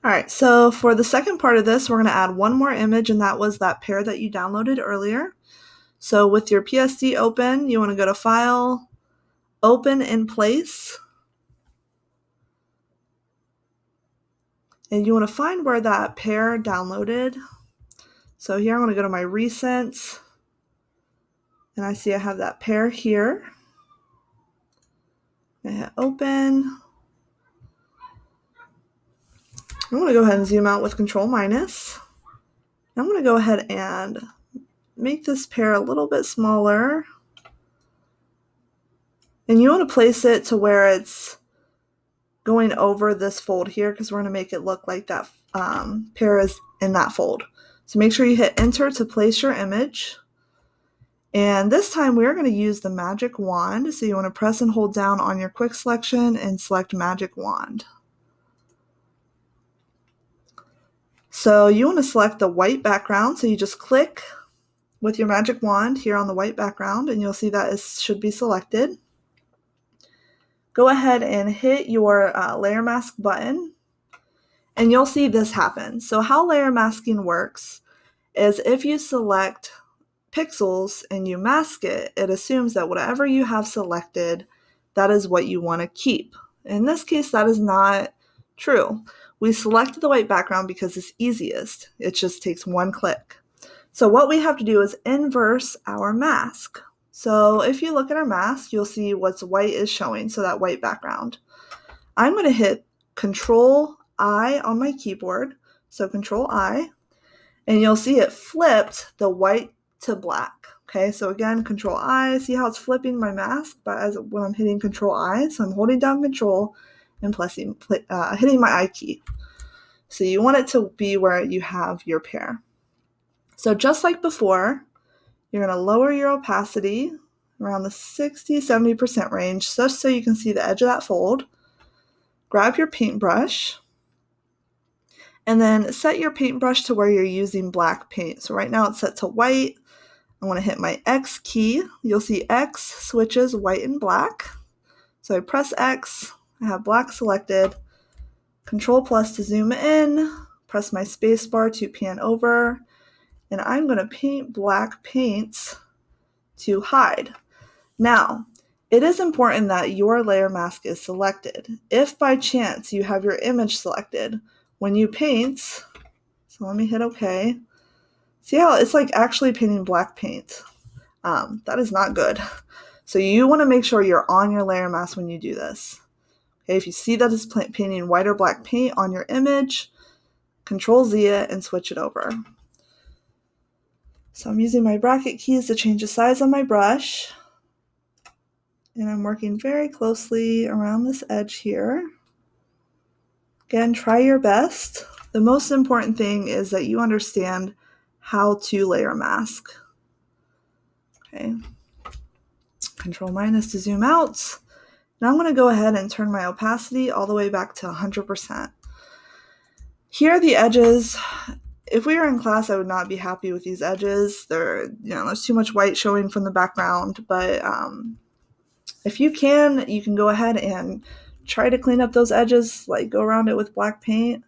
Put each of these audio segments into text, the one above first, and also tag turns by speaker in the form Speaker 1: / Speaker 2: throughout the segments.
Speaker 1: All right, so for the second part of this, we're going to add one more image, and that was that pair that you downloaded earlier. So with your PSD open, you want to go to File, Open in Place, and you want to find where that pair downloaded. So here I'm going to go to my Recents, and I see I have that pair here. I hit Open. I'm going to go ahead and zoom out with Control minus. I'm going to go ahead and make this pair a little bit smaller. And you want to place it to where it's going over this fold here, because we're going to make it look like that pair is in that fold. So make sure you hit Enter to place your image. And this time we're going to use the magic wand. So you want to press and hold down on your quick selection and select magic wand. So you want to select the white background. So you just click with your magic wand here on the white background, and you'll see that it should be selected. Go ahead and hit your layer mask button, and you'll see this happen. So how layer masking works is if you select pixels and you mask it, it assumes that whatever you have selected, that is what you want to keep. In this case, that is not true. We selected the white background because it's easiest. It just takes one click. So what we have to do is inverse our mask. So if you look at our mask, you'll see what's white is showing, so that white background. I'm going to hit Control I on my keyboard, so Control I, and you'll see it flipped the white to black. Okay, so again, Control I, see how it's flipping my mask when I'm hitting Control I, so I'm holding down Control and hitting my I key. So you want it to be where you have your pair. So just like before, you're going to lower your opacity around the 60-70% range, just so you can see the edge of that fold. Grab your paintbrush, and then set your paintbrush to where you're using black paint. So right now it's set to white. I want to hit my X key. You'll see X switches white and black. So I press X, I have black selected, Control plus to zoom in, press my space bar to pan over, and I'm going to paint black paints to hide. Now, it is important that your layer mask is selected. If by chance you have your image selected, when you paint, so let me hit OK, see how it's like actually painting black paint. That is not good. So you want to make sure you're on your layer mask when you do this. Okay, if you see that it's painting white or black paint on your image, Control Z it and switch it over. So I'm using my bracket keys to change the size of my brush, and I'm working very closely around this edge here. Again, try your best. The most important thing is that you understand how to layer mask. Okay, Control minus to zoom out. Now I'm going to go ahead and turn my opacity all the way back to 100%. Here are the edges. If we were in class, I would not be happy with these edges. There's too much white showing from the background, but if you can go ahead and try to clean up those edges, like go around it with black paint.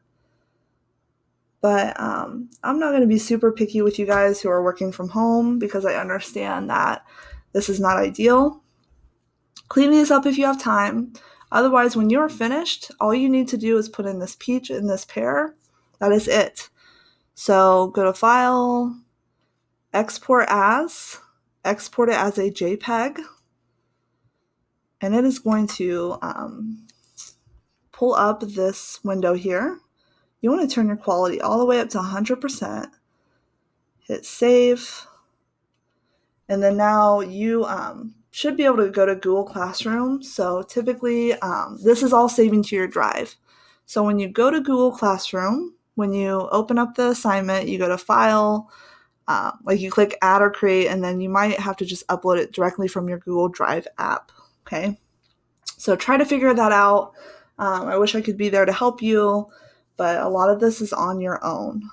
Speaker 1: But I'm not going to be super picky with you guys who are working from home, because I understand that this is not ideal. Clean these up if you have time. Otherwise, when you're finished, all you need to do is put in this peach in this pair. That is it. So go to File, export it as a JPEG, and it is going to pull up this window here. You want to turn your quality all the way up to 100%, hit save, and then now you should be able to go to Google Classroom. So typically this is all saving to your drive. So when you go to Google Classroom, when you open up the assignment, you go to File, you click Add or Create, and then you might have to just upload it directly from your Google Drive app. Okay, so try to figure that out. I wish I could be there to help you, but a lot of this is on your own.